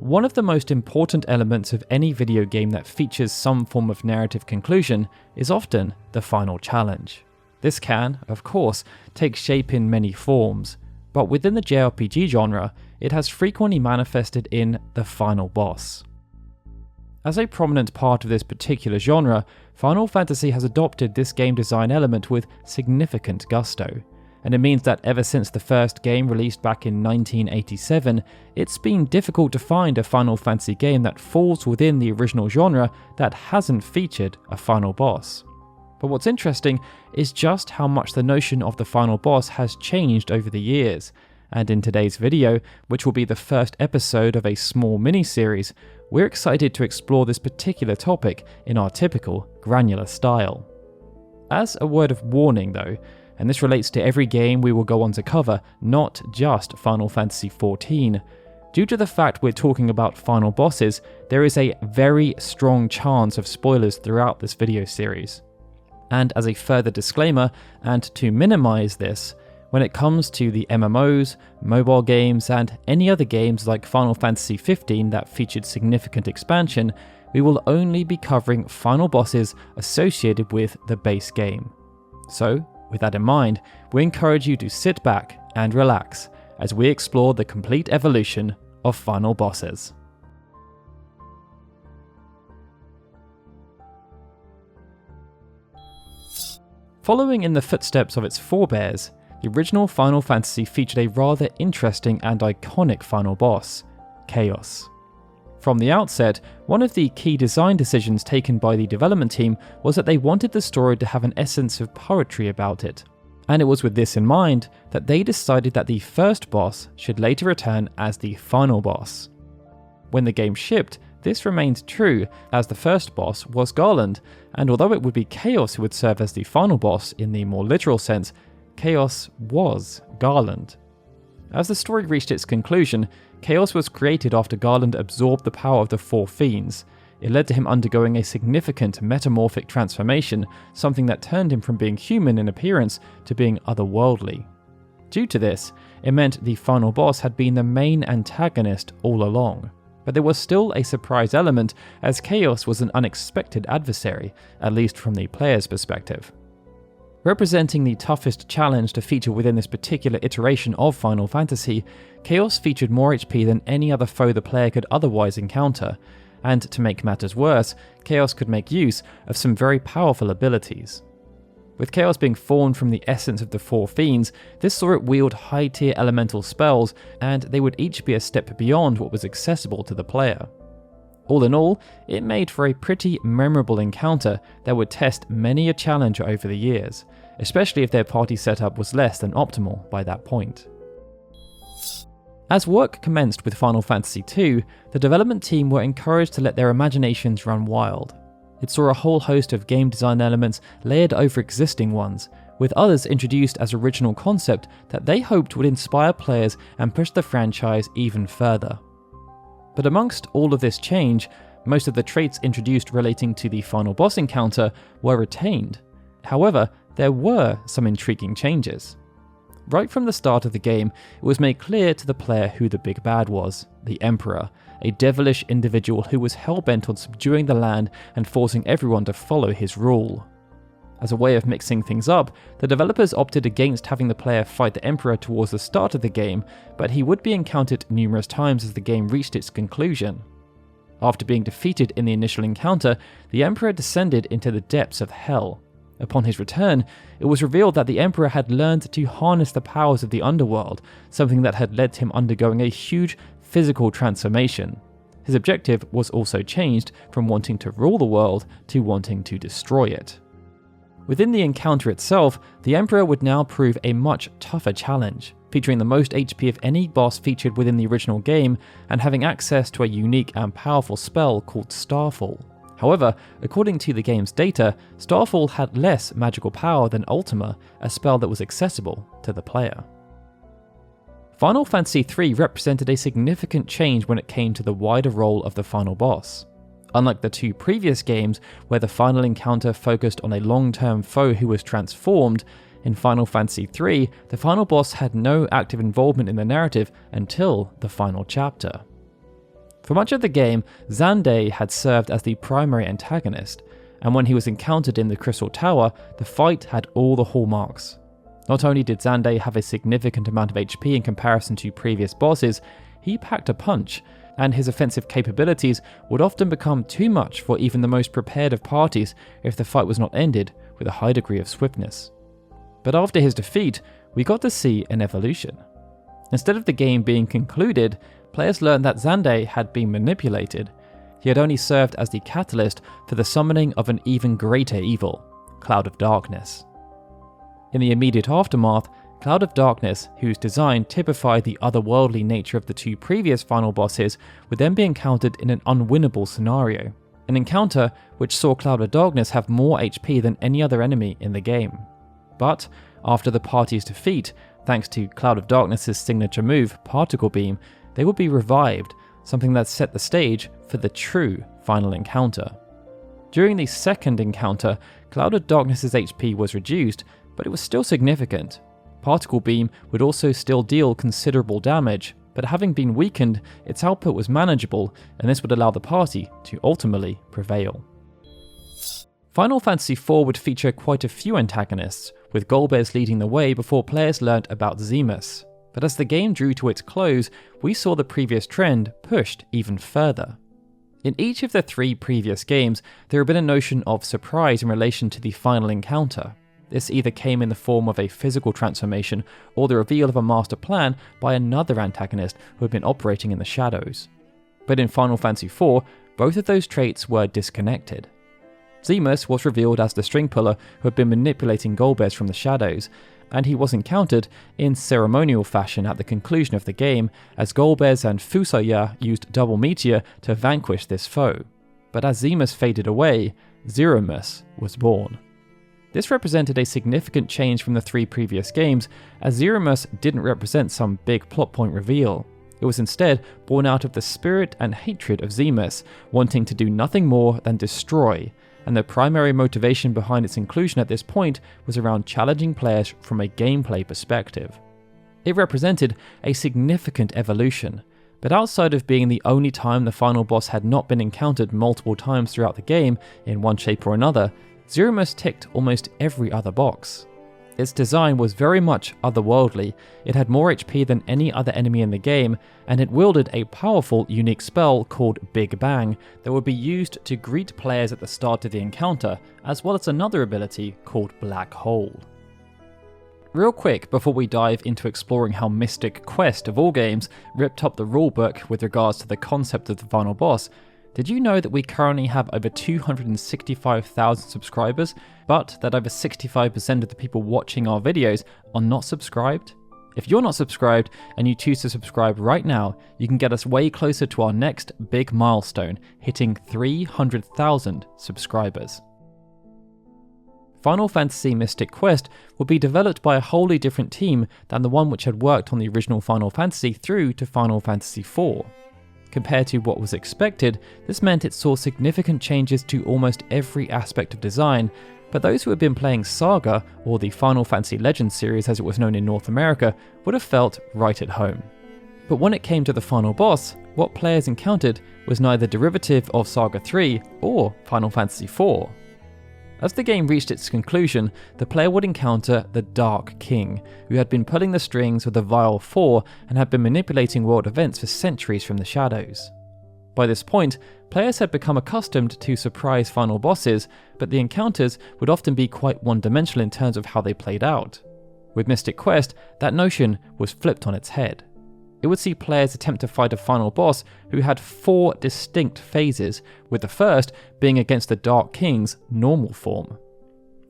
One of the most important elements of any video game that features some form of narrative conclusion is often the final challenge. This can, of course, take shape in many forms, but within the JRPG genre, it has frequently manifested in the final boss. As a prominent part of this particular genre, Final Fantasy has adopted this game design element with significant gusto, and it means that ever since the first game released back in 1987, it's been difficult to find a Final Fantasy game that falls within the original genre that hasn't featured a final boss. But what's interesting is just how much the notion of the final boss has changed over the years, and in today's video, which will be the first episode of a small mini-series, we're excited to explore this particular topic in our typical granular style. As a word of warning though, and this relates to every game we will go on to cover, not just Final Fantasy XIV, due to the fact we're talking about final bosses, there is a very strong chance of spoilers throughout this video series. And as a further disclaimer, and to minimize this, when it comes to the MMOs, mobile games, and any other games like Final Fantasy XV that featured significant expansion, we will only be covering final bosses associated with the base game. So, with that in mind, we encourage you to sit back and relax as we explore the complete evolution of final bosses. Following in the footsteps of its forebears, the original Final Fantasy featured a rather interesting and iconic final boss, Chaos. From the outset, one of the key design decisions taken by the development team was that they wanted the story to have an essence of poetry about it. And it was with this in mind that they decided that the first boss should later return as the final boss. When the game shipped, this remained true, as the first boss was Garland, and although it would be Chaos who would serve as the final boss in the more literal sense, Chaos was Garland. As the story reached its conclusion, Chaos was created after Garland absorbed the power of the Four Fiends. It led to him undergoing a significant metamorphic transformation, something that turned him from being human in appearance to being otherworldly. Due to this, it meant the final boss had been the main antagonist all along. But there was still a surprise element, as Chaos was an unexpected adversary, at least from the player's perspective. Representing the toughest challenge to feature within this particular iteration of Final Fantasy, Chaos featured more HP than any other foe the player could otherwise encounter, and to make matters worse, Chaos could make use of some very powerful abilities. With Chaos being formed from the essence of the Four Fiends, this saw it wield high-tier elemental spells, and they would each be a step beyond what was accessible to the player. All in all, it made for a pretty memorable encounter that would test many a challenger over the years, especially if their party setup was less than optimal by that point. As work commenced with Final Fantasy II, the development team were encouraged to let their imaginations run wild. It saw a whole host of game design elements layered over existing ones, with others introduced as original concept that they hoped would inspire players and push the franchise even further. But amongst all of this change, most of the traits introduced relating to the final boss encounter were retained. However, there were some intriguing changes. Right from the start of the game, it was made clear to the player who the big bad was, the Emperor, a devilish individual who was hell-bent on subduing the land and forcing everyone to follow his rule. As a way of mixing things up, the developers opted against having the player fight the Emperor towards the start of the game, but he would be encountered numerous times as the game reached its conclusion. After being defeated in the initial encounter, the Emperor descended into the depths of hell. Upon his return, it was revealed that the Emperor had learned to harness the powers of the underworld, something that had led to him undergoing a huge physical transformation. His objective was also changed from wanting to rule the world to wanting to destroy it. Within the encounter itself, the Emperor would now prove a much tougher challenge, featuring the most HP of any boss featured within the original game and having access to a unique and powerful spell called Starfall. However, according to the game's data, Starfall had less magical power than Ultima, a spell that was accessible to the player. Final Fantasy III represented a significant change when it came to the wider role of the final boss. Unlike the two previous games, where the final encounter focused on a long-term foe who was transformed, in Final Fantasy III, the final boss had no active involvement in the narrative until the final chapter. For much of the game, Xande had served as the primary antagonist, and when he was encountered in the Crystal Tower, the fight had all the hallmarks. Not only did Xande have a significant amount of HP in comparison to previous bosses, he packed a punch, and his offensive capabilities would often become too much for even the most prepared of parties if the fight was not ended with a high degree of swiftness. But after his defeat, we got to see an evolution. Instead of the game being concluded, players learned that Xande had been manipulated. He had only served as the catalyst for the summoning of an even greater evil, Cloud of Darkness. In the immediate aftermath, Cloud of Darkness, whose design typified the otherworldly nature of the two previous final bosses, would then be encountered in an unwinnable scenario. An encounter which saw Cloud of Darkness have more HP than any other enemy in the game. But, after the party's defeat, thanks to Cloud of Darkness' signature move, Particle Beam, they would be revived, something that set the stage for the true final encounter. During the second encounter, Cloud of Darkness' HP was reduced, but it was still significant. Particle Beam would also still deal considerable damage, but having been weakened, its output was manageable, and this would allow the party to ultimately prevail. Final Fantasy IV would feature quite a few antagonists, with Golbez leading the way before players learnt about Zemus. But as the game drew to its close, we saw the previous trend pushed even further. In each of the three previous games, there had been a notion of surprise in relation to the final encounter. This either came in the form of a physical transformation or the reveal of a master plan by another antagonist who had been operating in the shadows. But in Final Fantasy IV, both of those traits were disconnected. Zemus was revealed as the string puller who had been manipulating Golbez from the shadows, and he was encountered in ceremonial fashion at the conclusion of the game as Golbez and Fusaya used Double Meteor to vanquish this foe. But as Zemus faded away, Zeromus was born. This represented a significant change from the three previous games, as Zeromus didn't represent some big plot point reveal. It was instead born out of the spirit and hatred of Zemus, wanting to do nothing more than destroy, and the primary motivation behind its inclusion at this point was around challenging players from a gameplay perspective. It represented a significant evolution, but outside of being the only time the final boss had not been encountered multiple times throughout the game in one shape or another, Zeromus ticked almost every other box. Its design was very much otherworldly, it had more HP than any other enemy in the game, and it wielded a powerful, unique spell called Big Bang that would be used to greet players at the start of the encounter, as well as another ability called Black Hole. Real quick before we dive into exploring how Mystic Quest, of all games, ripped up the rulebook with regards to the concept of the final boss, did you know that we currently have over 265,000 subscribers, but that over 65% of the people watching our videos are not subscribed? If you're not subscribed and you choose to subscribe right now, you can get us way closer to our next big milestone, hitting 300,000 subscribers. Final Fantasy Mystic Quest would be developed by a wholly different team than the one which had worked on the original Final Fantasy through to Final Fantasy IV. Compared to what was expected, this meant it saw significant changes to almost every aspect of design, but those who had been playing Saga, or the Final Fantasy Legends series as it was known in North America, would have felt right at home. But when it came to the final boss, what players encountered was neither derivative of Saga 3 or Final Fantasy IV. As the game reached its conclusion, the player would encounter the Dark King, who had been pulling the strings of the Vial 4 and had been manipulating world events for centuries from the shadows. By this point, players had become accustomed to surprise final bosses, but the encounters would often be quite one-dimensional in terms of how they played out. With Mystic Quest, that notion was flipped on its head. It would see players attempt to fight a final boss who had 4 distinct phases, with the first being against the Dark King's normal form.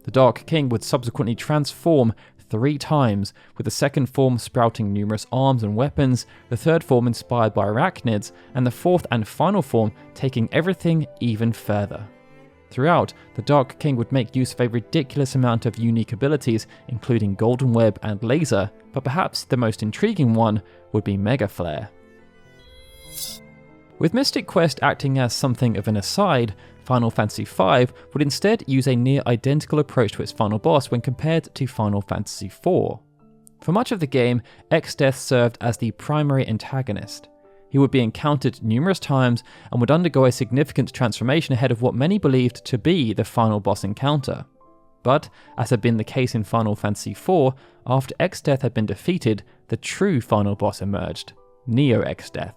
The Dark King would subsequently transform 3 times, with the second form sprouting numerous arms and weapons, the third form inspired by arachnids, and the fourth and final form taking everything even further. Throughout, the Dark King would make use of a ridiculous amount of unique abilities, including Golden Web and Laser, but perhaps the most intriguing one would be Mega Flare. With Mystic Quest acting as something of an aside, Final Fantasy V would instead use a near identical approach to its final boss when compared to Final Fantasy IV. For much of the game, Exdeath served as the primary antagonist. He would be encountered numerous times and would undergo a significant transformation ahead of what many believed to be the final boss encounter. But, as had been the case in Final Fantasy IV, after Exdeath had been defeated, the true final boss emerged, Neo Exdeath.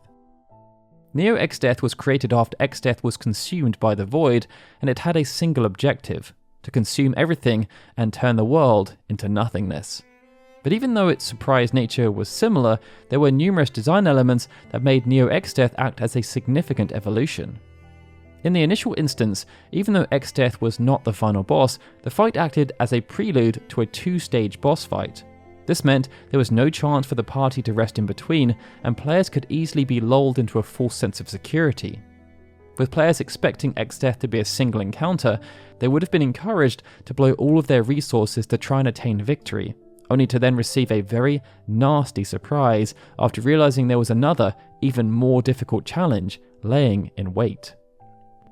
Neo Exdeath was created after Exdeath was consumed by the Void, and it had a single objective: to consume everything and turn the world into nothingness. But even though its surprise nature was similar, there were numerous design elements that made Neo Exdeath act as a significant evolution. In the initial instance, even though Exdeath was not the final boss, the fight acted as a prelude to a two-stage boss fight. This meant there was no chance for the party to rest in between, and players could easily be lulled into a false sense of security. With players expecting Exdeath to be a single encounter, they would have been encouraged to blow all of their resources to try and attain victory, only to then receive a very nasty surprise after realizing there was another, even more difficult challenge laying in wait.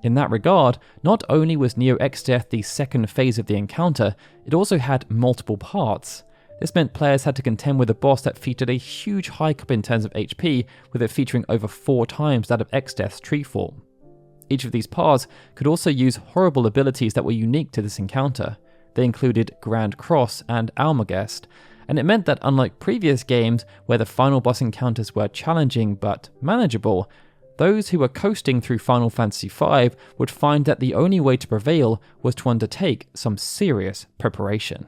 In that regard, not only was Neo Exdeath the second phase of the encounter, it also had multiple parts. This meant players had to contend with a boss that featured a huge hike up in terms of HP, with it featuring over 4 times that of Exdeath's tree form. Each of these parts could also use horrible abilities that were unique to this encounter. They included Grand Cross and Almagest, and it meant that unlike previous games where the final boss encounters were challenging but manageable, those who were coasting through Final Fantasy V would find that the only way to prevail was to undertake some serious preparation.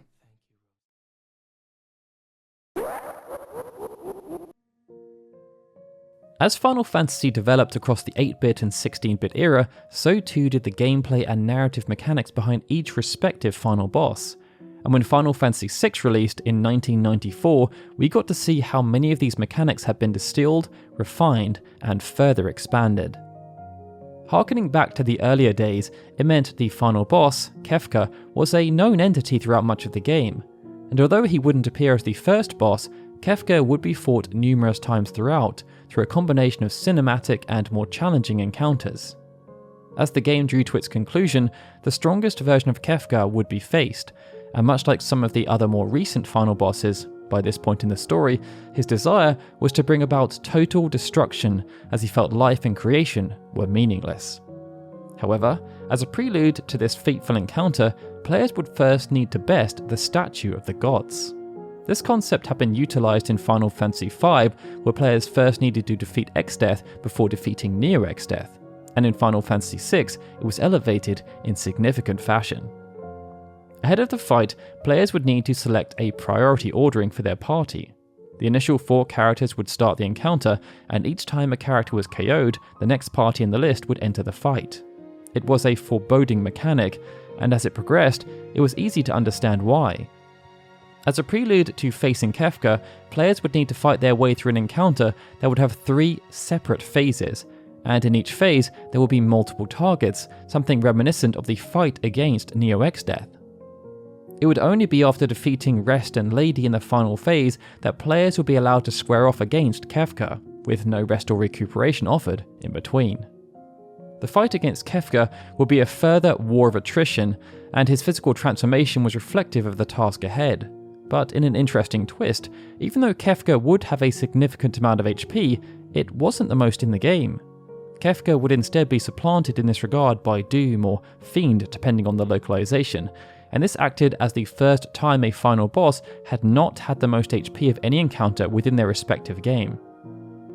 As Final Fantasy developed across the 8-bit and 16-bit era, so too did the gameplay and narrative mechanics behind each respective final boss. And when Final Fantasy VI released in 1994, we got to see how many of these mechanics had been distilled, refined, and further expanded. Harkening back to the earlier days, it meant the final boss, Kefka, was a known entity throughout much of the game. And although he wouldn't appear as the first boss, Kefka would be fought numerous times throughout, through a combination of cinematic and more challenging encounters. As the game drew to its conclusion, the strongest version of Kefka would be faced, and much like some of the other more recent final bosses, by this point in the story, his desire was to bring about total destruction as he felt life and creation were meaningless. However, as a prelude to this fateful encounter, players would first need to best the statue of the gods. This concept had been utilised in Final Fantasy V, where players first needed to defeat Exdeath before defeating Neo Exdeath, and in Final Fantasy VI it was elevated in significant fashion. Ahead of the fight, players would need to select a priority ordering for their party. The initial 4 characters would start the encounter, and each time a character was KO'd, the next party in the list would enter the fight. It was a foreboding mechanic, and as it progressed, it was easy to understand why. As a prelude to facing Kefka, players would need to fight their way through an encounter that would have 3 separate phases, and in each phase there will be multiple targets, something reminiscent of the fight against Neo Exdeath. It would only be after defeating Rest and Lady in the final phase that players would be allowed to square off against Kefka, with no rest or recuperation offered in between. The fight against Kefka would be a further war of attrition, and his physical transformation was reflective of the task ahead. But in an interesting twist, even though Kefka would have a significant amount of HP, it wasn't the most in the game. Kefka would instead be supplanted in this regard by Doom or Fiend depending on the localization, and this acted as the first time a final boss had not had the most HP of any encounter within their respective game.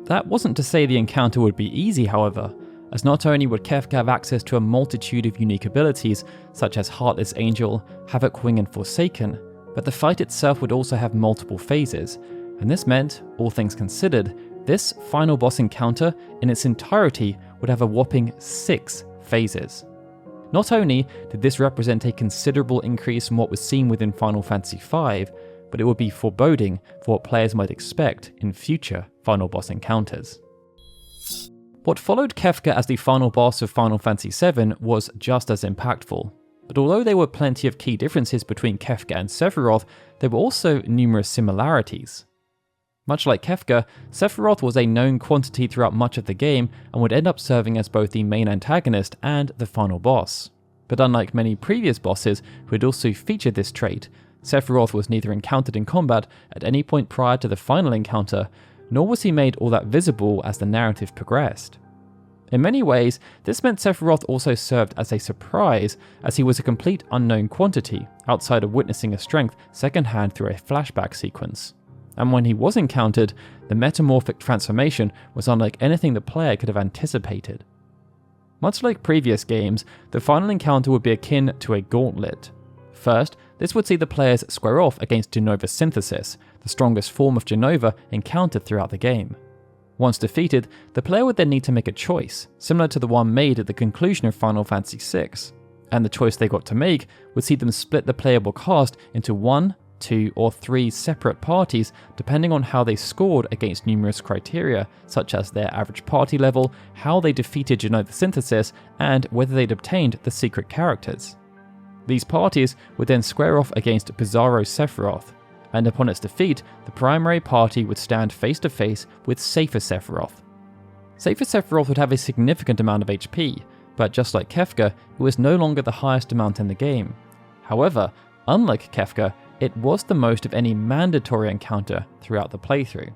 That wasn't to say the encounter would be easy, however, as not only would Kefka have access to a multitude of unique abilities such as Heartless Angel, Havoc Wing and Forsaken, but the fight itself would also have multiple phases, and this meant, all things considered, this final boss encounter in its entirety would have a whopping 6 phases. Not only did this represent a considerable increase from what was seen within Final Fantasy V, but it would be foreboding for what players might expect in future final boss encounters. What followed Kefka as the final boss of Final Fantasy VII was just as impactful. But although there were plenty of key differences between Kefka and Sephiroth, there were also numerous similarities. Much like Kefka, Sephiroth was a known quantity throughout much of the game and would end up serving as both the main antagonist and the final boss. But unlike many previous bosses who had also featured this trait, Sephiroth was neither encountered in combat at any point prior to the final encounter, nor was he made all that visible as the narrative progressed. In many ways, this meant Sephiroth also served as a surprise, as he was a complete unknown quantity, outside of witnessing a strength secondhand through a flashback sequence. And when he was encountered, the metamorphic transformation was unlike anything the player could have anticipated. Much like previous games, the final encounter would be akin to a gauntlet. First, this would see the players square off against Jenova Synthesis, the strongest form of Jenova encountered throughout the game. Once defeated, the player would then need to make a choice, similar to the one made at the conclusion of Final Fantasy VI, and the choice they got to make would see them split the playable cast into 1, 2, or 3 separate parties depending on how they scored against numerous criteria, such as their average party level, how they defeated Jenova Synthesis, and whether they'd obtained the secret characters. These parties would then square off against Bizarro Sephiroth, and upon its defeat, the primary party would stand face to face with Safer Sephiroth. Safer Sephiroth would have a significant amount of HP, but just like Kefka, it was no longer the highest amount in the game. However, unlike Kefka, it was the most of any mandatory encounter throughout the playthrough.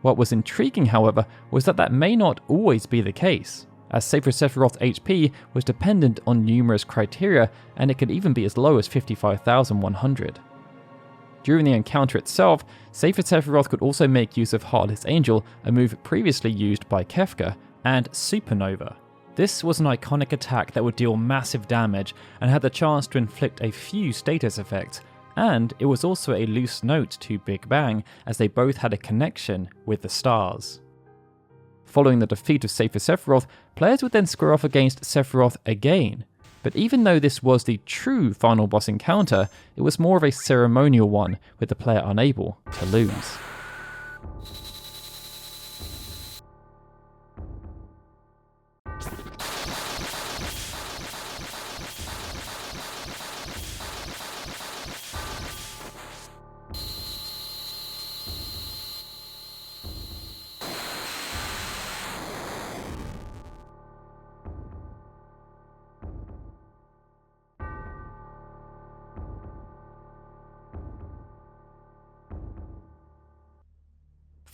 What was intriguing, however, was that may not always be the case, as Safer Sephiroth's HP was dependent on numerous criteria, and it could even be as low as 55,100. During the encounter itself, Safer Sephiroth could also make use of Heartless Angel, a move previously used by Kefka, and Supernova. This was an iconic attack that would deal massive damage and had the chance to inflict a few status effects, and it was also a loose note to Big Bang, as they both had a connection with the stars. Following the defeat of Safer Sephiroth, players would then square off against Sephiroth again. But even though this was the true final boss encounter, it was more of a ceremonial one, with the player unable to lose.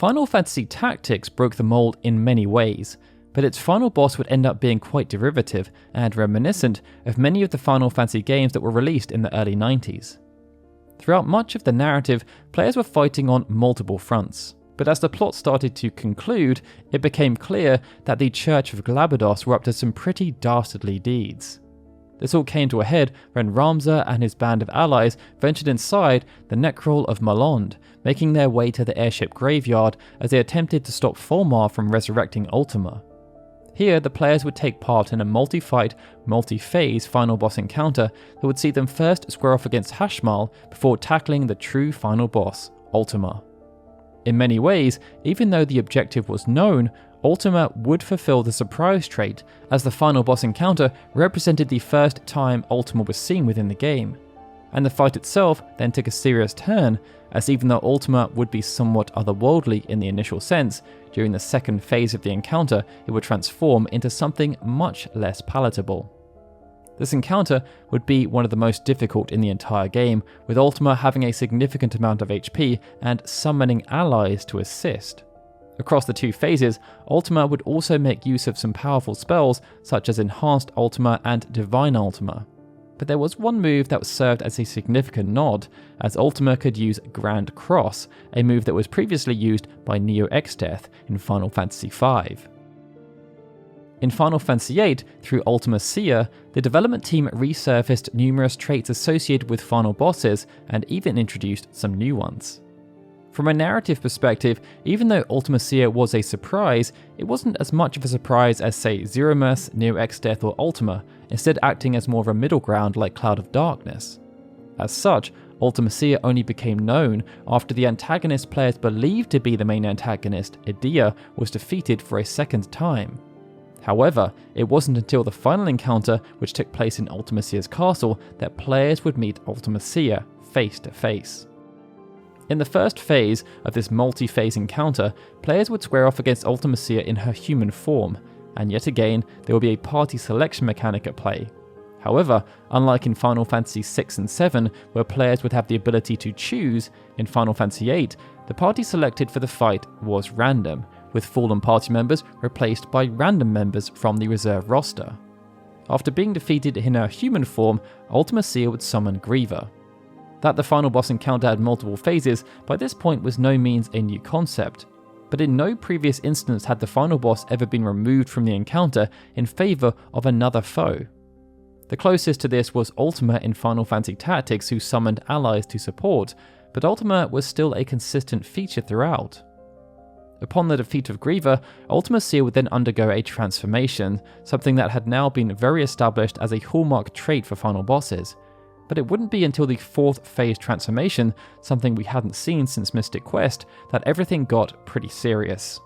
Final Fantasy Tactics broke the mold in many ways, but its final boss would end up being quite derivative and reminiscent of many of the Final Fantasy games that were released in the early 90s. Throughout much of the narrative, players were fighting on multiple fronts, but as the plot started to conclude, it became clear that the Church of Glabados were up to some pretty dastardly deeds. This all came to a head when Ramza and his band of allies ventured inside the Necrol of Malond, making their way to the airship graveyard as they attempted to stop Fulmar from resurrecting Ultima. Here, the players would take part in a multi-fight, multi-phase final boss encounter that would see them first square off against Hashmal before tackling the true final boss, Ultima. In many ways, even though the objective was known, Ultima would fulfill the surprise trait, as the final boss encounter represented the first time Ultima was seen within the game. And the fight itself then took a serious turn, as even though Ultima would be somewhat otherworldly in the initial sense, during the second phase of the encounter it would transform into something much less palatable. This encounter would be one of the most difficult in the entire game, with Ultima having a significant amount of HP and summoning allies to assist. Across the two phases, Ultima would also make use of some powerful spells such as Enhanced Ultima and Divine Ultima. But there was one move that served as a significant nod, as Ultima could use Grand Cross, a move that was previously used by Neo Exdeath in Final Fantasy V. In Final Fantasy VIII, through Ultima Sia, the development team resurfaced numerous traits associated with final bosses and even introduced some new ones. From a narrative perspective, even though Ultima Sia was a surprise, it wasn't as much of a surprise as, say, Zeromus, Neo Exdeath, or Ultima, instead acting as more of a middle ground like Cloud of Darkness. As such, Ultima Sia only became known after the antagonist players believed to be the main antagonist, Edea, was defeated for a second time. However, it wasn't until the final encounter, which took place in Ultima Sia's castle, that players would meet Ultima Sia face to face. In the first phase of this multi-phase encounter, players would square off against Ultima Sia in her human form, and yet again there will be a party selection mechanic at play. However, unlike in Final Fantasy VI and VII, where players would have the ability to choose, in Final Fantasy VIII, the party selected for the fight was random, with fallen party members replaced by random members from the reserve roster. After being defeated in her human form, Ultima Seer would summon Griever. That the final boss encounter had multiple phases by this point was no means a new concept, but in no previous instance had the final boss ever been removed from the encounter in favour of another foe. The closest to this was Ultima in Final Fantasy Tactics, who summoned allies to support, but Ultima was still a consistent feature throughout. Upon the defeat of Griever, Ultima Seer would then undergo a transformation, something that had now been very established as a hallmark trait for final bosses. But it wouldn't be until the 4th phase transformation, something we hadn't seen since Mystic Quest, that everything got pretty serious.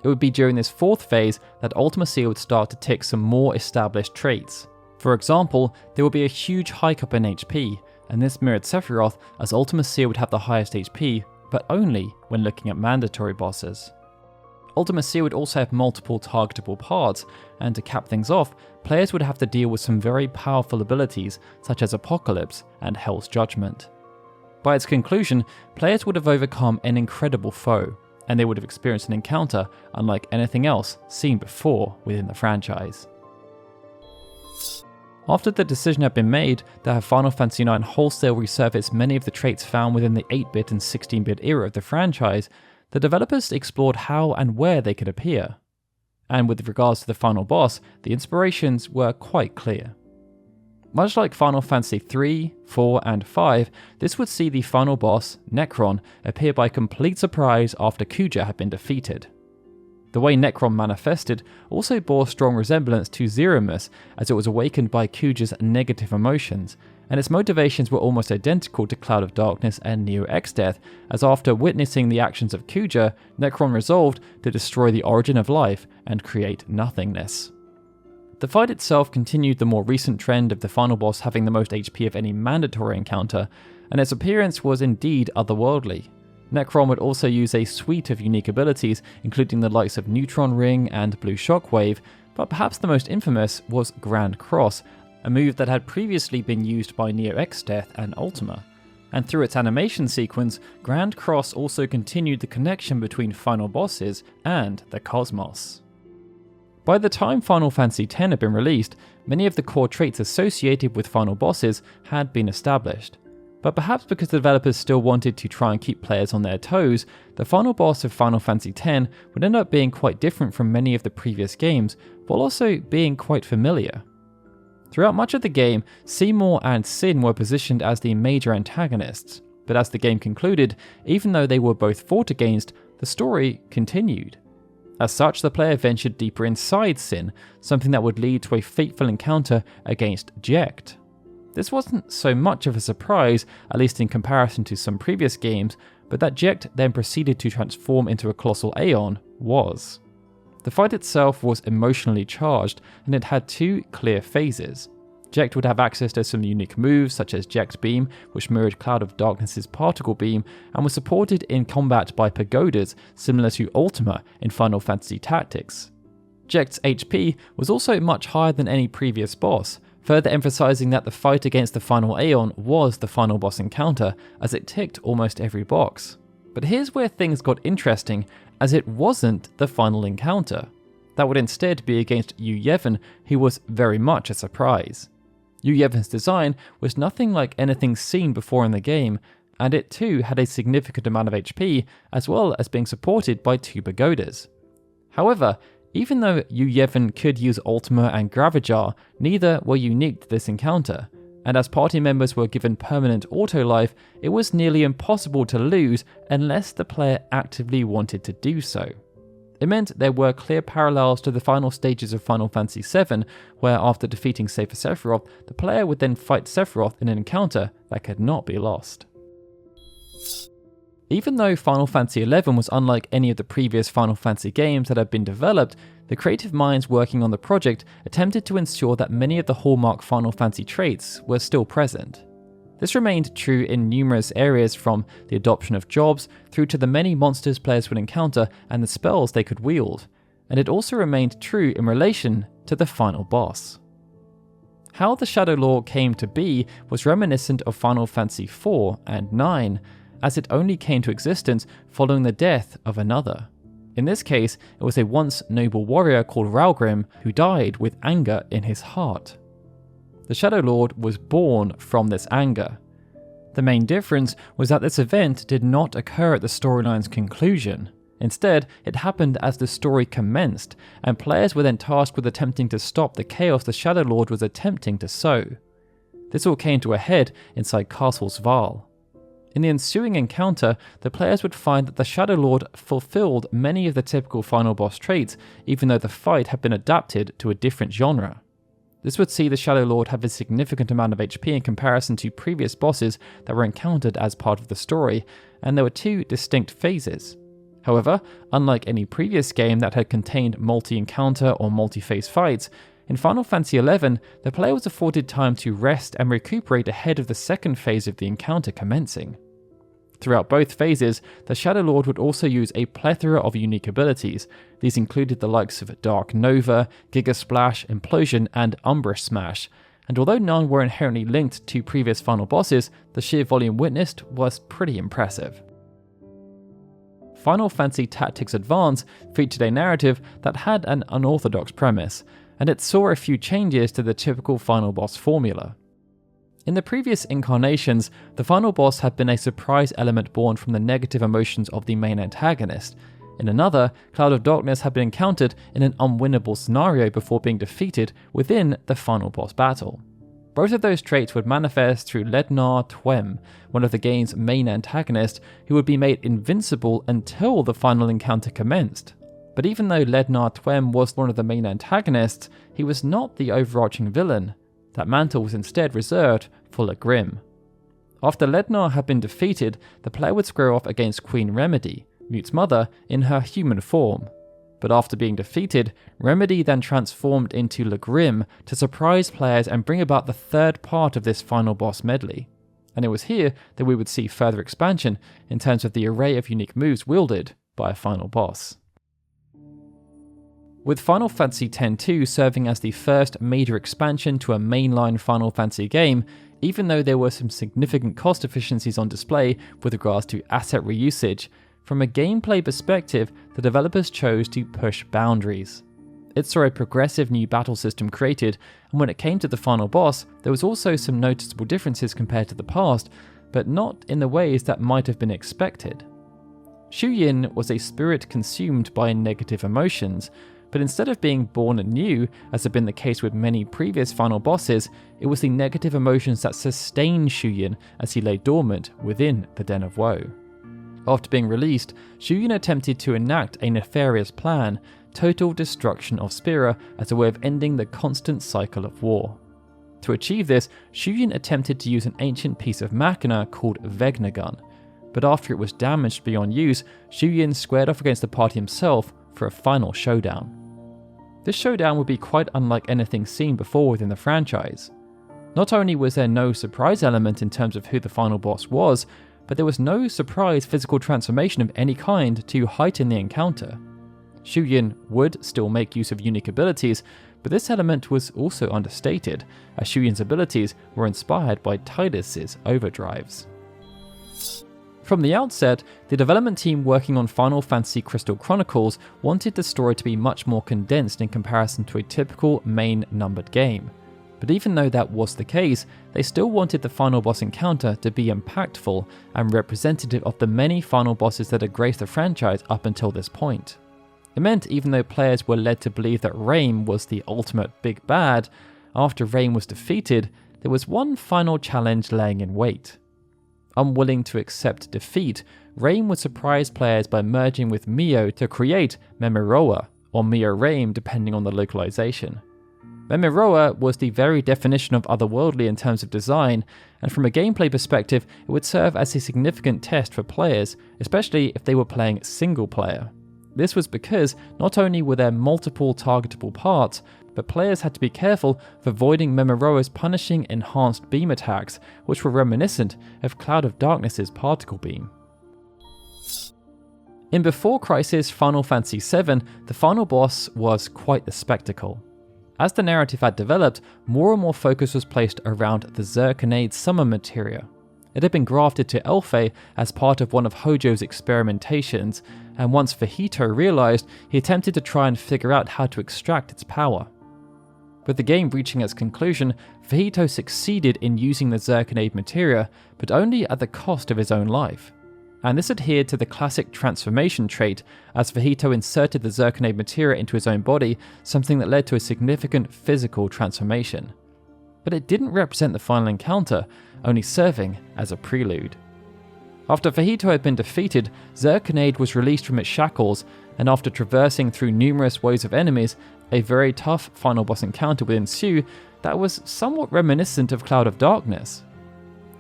It would be during this 4th phase that Ultima Seer would start to tick some more established traits. For example, there would be a huge hike up in HP, and this mirrored Sephiroth, as Ultima Seer would have the highest HP, but only when looking at mandatory bosses. Ultima Seer would also have multiple targetable parts, and to cap things off, players would have to deal with some very powerful abilities such as Apocalypse and Hell's Judgment. By its conclusion, players would have overcome an incredible foe, and they would have experienced an encounter unlike anything else seen before within the franchise. After the decision had been made to have Final Fantasy IX wholesale resurface many of the traits found within the 8-bit and 16-bit era of the franchise, the developers explored how and where they could appear. And with regards to the final boss, the inspirations were quite clear. Much like Final Fantasy III, IV, and V, this would see the final boss, Necron, appear by complete surprise after Kuja had been defeated. The way Necron manifested also bore strong resemblance to Zeromus, as it was awakened by Kuja's negative emotions, and its motivations were almost identical to Cloud of Darkness and Neo-Exdeath, as after witnessing the actions of Kuja, Necron resolved to destroy the origin of life and create nothingness. The fight itself continued the more recent trend of the final boss having the most HP of any mandatory encounter, and its appearance was indeed otherworldly. Necron would also use a suite of unique abilities, including the likes of Neutron Ring and Blue Shockwave, but perhaps the most infamous was Grand Cross, a move that had previously been used by Neo-Exdeath and Ultima. And through its animation sequence, Grand Cross also continued the connection between final bosses and the cosmos. By the time Final Fantasy X had been released, many of the core traits associated with final bosses had been established. But perhaps because the developers still wanted to try and keep players on their toes, the final boss of Final Fantasy X would end up being quite different from many of the previous games, while also being quite familiar. Throughout much of the game, Seymour and Sin were positioned as the major antagonists, but as the game concluded, even though they were both fought against, the story continued. As such, the player ventured deeper inside Sin, something that would lead to a fateful encounter against Jecht. This wasn't so much of a surprise, at least in comparison to some previous games, but that Jecht then proceeded to transform into a colossal Aeon was. The fight itself was emotionally charged, and it had 2 clear phases. Jecht would have access to some unique moves such as Jecht Beam, which mirrored Cloud of Darkness's Particle Beam, and was supported in combat by pagodas similar to Ultima in Final Fantasy Tactics. Jecht's HP was also much higher than any previous boss, further emphasizing that the fight against the final Aeon was the final boss encounter, as it ticked almost every box. But here's where things got interesting, as it wasn't the final encounter. That would instead be against Yu Yevon, who was very much a surprise. Yu Yevon's design was nothing like anything seen before in the game, and it too had a significant amount of HP, as well as being supported by 2 pagodas. However, even though Yu Yevon could use Ultima and Gravijar, neither were unique to this encounter, and as party members were given permanent auto-life, it was nearly impossible to lose unless the player actively wanted to do so. It meant there were clear parallels to the final stages of Final Fantasy VII, where after defeating Safer Sephiroth, the player would then fight Sephiroth in an encounter that could not be lost. Even though Final Fantasy XI was unlike any of the previous Final Fantasy games that had been developed, the creative minds working on the project attempted to ensure that many of the hallmark Final Fantasy traits were still present. This remained true in numerous areas, from the adoption of jobs through to the many monsters players would encounter and the spells they could wield, and it also remained true in relation to the final boss. How the Shadow Lord came to be was reminiscent of Final Fantasy IV and IX, as it only came to existence following the death of another. In this case, it was a once noble warrior called Ralgrim who died with anger in his heart. The Shadow Lord was born from this anger. The main difference was that this event did not occur at the storyline's conclusion. Instead, it happened as the story commenced, and players were then tasked with attempting to stop the chaos the Shadow Lord was attempting to sow. This all came to a head inside Castle Sval. In the ensuing encounter, the players would find that the Shadow Lord fulfilled many of the typical final boss traits, even though the fight had been adapted to a different genre. This would see the Shadow Lord have a significant amount of HP in comparison to previous bosses that were encountered as part of the story, and there were two distinct phases. However, unlike any previous game that had contained multi-encounter or multi-phase fights, in Final Fantasy XI, the player was afforded time to rest and recuperate ahead of the second phase of the encounter commencing. Throughout both phases, the Shadow Lord would also use a plethora of unique abilities. These included the likes of Dark Nova, Giga Splash, Implosion, and Umbra Smash, and although none were inherently linked to previous final bosses, the sheer volume witnessed was pretty impressive. Final Fantasy Tactics Advance featured a narrative that had an unorthodox premise, and it saw a few changes to the typical final boss formula. In the previous incarnations, the final boss had been a surprise element born from the negative emotions of the main antagonist. In another, Cloud of Darkness had been encountered in an unwinnable scenario before being defeated within the final boss battle. Both of those traits would manifest through Lednar Twem, one of the game's main antagonists, who would be made invincible until the final encounter commenced. But even though Lednar Twem was one of the main antagonists, he was not the overarching villain. That mantle was instead reserved for Lagrim. After Lednar had been defeated, the player would square off against Queen Remedy, Mute's mother, in her human form. But after being defeated, Remedy then transformed into Lagrim to surprise players and bring about the third part of this final boss medley. And it was here that we would see further expansion in terms of the array of unique moves wielded by a final boss. With Final Fantasy X-2 serving as the first major expansion to a mainline Final Fantasy game, even though there were some significant cost efficiencies on display with regards to asset reusage, from a gameplay perspective, the developers chose to push boundaries. It saw a progressive new battle system created, and when it came to the final boss, there was also some noticeable differences compared to the past, but not in the ways that might have been expected. Shuyin was a spirit consumed by negative emotions, but instead of being born anew, as had been the case with many previous final bosses, it was the negative emotions that sustained Shuyin as he lay dormant within the Den of Woe. After being released, Shuyin attempted to enact a nefarious plan, total destruction of Spira, as a way of ending the constant cycle of war. To achieve this, Shuyin attempted to use an ancient piece of machina called Vegnagun, but after it was damaged beyond use, Shuyin squared off against the party himself for a final showdown. This showdown would be quite unlike anything seen before within the franchise. Not only was there no surprise element in terms of who the final boss was, but there was no surprise physical transformation of any kind to heighten the encounter. Shuyin would still make use of unique abilities, but this element was also understated, as Shuyin's abilities were inspired by Tidus's overdrives. From the outset, the development team working on Final Fantasy Crystal Chronicles wanted the story to be much more condensed in comparison to a typical main numbered game. But even though that was the case, they still wanted the final boss encounter to be impactful and representative of the many final bosses that had graced the franchise up until this point. It meant even though players were led to believe that Rain was the ultimate big bad, after Rain was defeated, there was one final challenge laying in wait. Unwilling to accept defeat, Rain would surprise players by merging with Mio to create Memiroa, or Mio Rain depending on the localization. Memiroa was the very definition of otherworldly in terms of design, and from a gameplay perspective, it would serve as a significant test for players, especially if they were playing single player. This was because not only were there multiple targetable parts, but players had to be careful of avoiding Memiroa's punishing enhanced beam attacks, which were reminiscent of Cloud of Darkness's particle beam. In Before Crisis Final Fantasy VII, the final boss was quite the spectacle. As the narrative had developed, more and more focus was placed around the Zirconade summon materia. It had been grafted to Elphe as part of one of Hojo's experimentations, and once VIII realised, he attempted to try and figure out how to extract its power. With the game reaching its conclusion, VIII succeeded in using the Zirconade materia, but only at the cost of his own life. And this adhered to the classic transformation trait, as VIII inserted the Zirconade materia into his own body, something that led to a significant physical transformation. But it didn't represent the final encounter, only serving as a prelude. After VIII had been defeated, Zirconade was released from its shackles, and after traversing through numerous waves of enemies, a very tough final boss encounter would ensue that was somewhat reminiscent of Cloud of Darkness.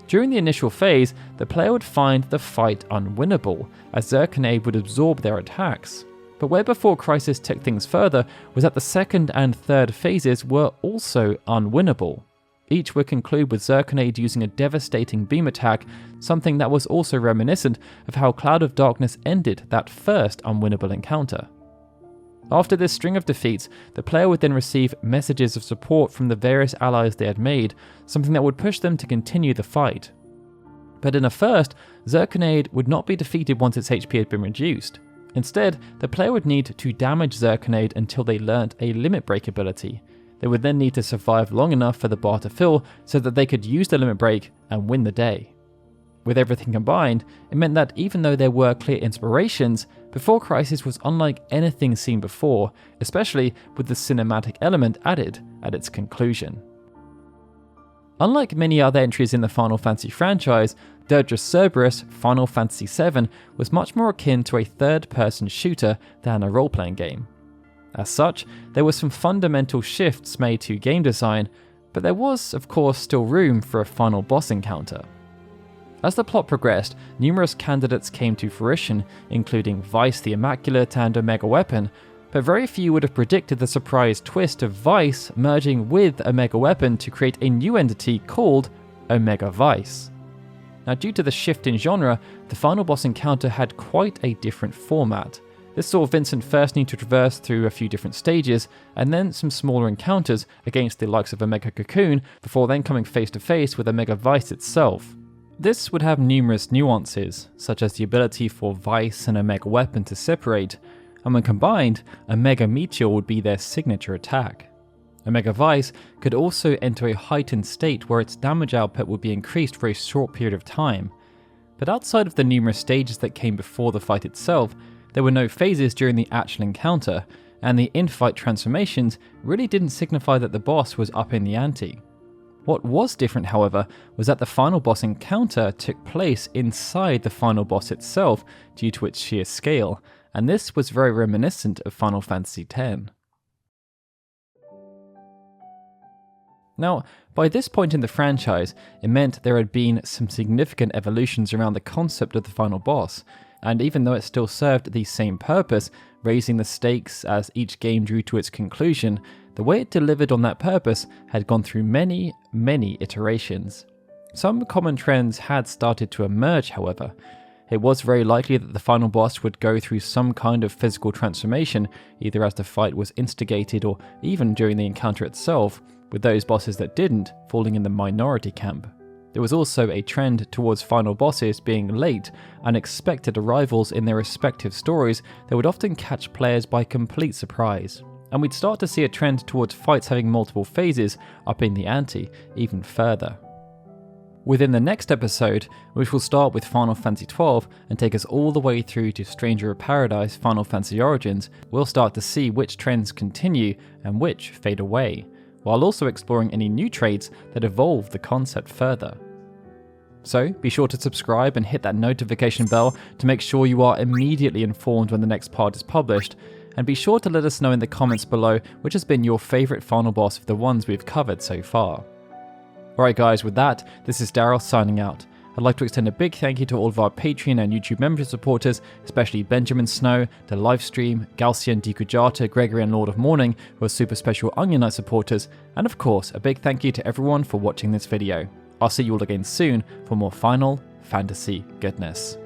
During the initial phase, the player would find the fight unwinnable, as Zirconade would absorb their attacks. But where Before Crisis took things further was that the second and third phases were also unwinnable. Each would conclude with Zirconade using a devastating beam attack, something that was also reminiscent of how Cloud of Darkness ended that first unwinnable encounter. After this string of defeats, the player would then receive messages of support from the various allies they had made, something that would push them to continue the fight. But in a first, Zirconade would not be defeated once its HP had been reduced. Instead, the player would need to damage Zirconade until they learnt a limit break ability. They would then need to survive long enough for the bar to fill so that they could use the limit break and win the day. With everything combined, it meant that even though there were clear inspirations, Before Crisis was unlike anything seen before, especially with the cinematic element added at its conclusion. Unlike many other entries in the Final Fantasy franchise, Dirge's Cerberus, Final Fantasy VII, was much more akin to a third-person shooter than a role-playing game. As such, there were some fundamental shifts made to game design, but there was, of course, still room for a final boss encounter. As the plot progressed, numerous candidates came to fruition, including Vice the Immaculate and Omega Weapon, but very few would have predicted the surprise twist of Vice merging with Omega Weapon to create a new entity called Omega Vice. Now, due to the shift in genre, the final boss encounter had quite a different format. This saw Vincent first need to traverse through a few different stages, and then some smaller encounters against the likes of Omega Cocoon, before then coming face to face with Omega Vice itself. This would have numerous nuances, such as the ability for Vice and Omega Weapon to separate, and when combined, Omega Meteor would be their signature attack. Omega Vice could also enter a heightened state where its damage output would be increased for a short period of time. But outside of the numerous stages that came before the fight itself, there were no phases during the actual encounter, and the in-fight transformations really didn't signify that the boss was up in the ante. What was different, however, was that the final boss encounter took place inside the final boss itself due to its sheer scale, and this was very reminiscent of Final Fantasy X. Now, by this point in the franchise, it meant there had been some significant evolutions around the concept of the final boss, and even though it still served the same purpose, raising the stakes as each game drew to its conclusion, the way it delivered on that purpose had gone through many iterations. Some common trends had started to emerge, however. It was very likely that the final boss would go through some kind of physical transformation, either as the fight was instigated or even during the encounter itself, with those bosses that didn't falling in the minority camp. There was also a trend towards final bosses being late, unexpected arrivals in their respective stories that would often catch players by complete surprise. And we'd start to see a trend towards fights having multiple phases, upping the ante even further. Within the next episode, which will start with Final Fantasy XII and take us all the way through to Stranger of Paradise Final Fantasy Origins, we'll start to see which trends continue and which fade away, while also exploring any new traits that evolve the concept further. So be sure to subscribe and hit that notification bell to make sure you are immediately informed when the next part is published, and be sure to let us know in the comments below which has been your favourite final boss of the ones we've covered so far. Alright guys, with that, this is Daryl signing out. I'd like to extend a big thank you to all of our Patreon and YouTube membership supporters, especially Benjamin Snow, The Livestream, Galcian Dikujata, Gregory and Lord of Morning, who are super special Onion Knight supporters, and of course, a big thank you to everyone for watching this video. I'll see you all again soon for more Final Fantasy goodness.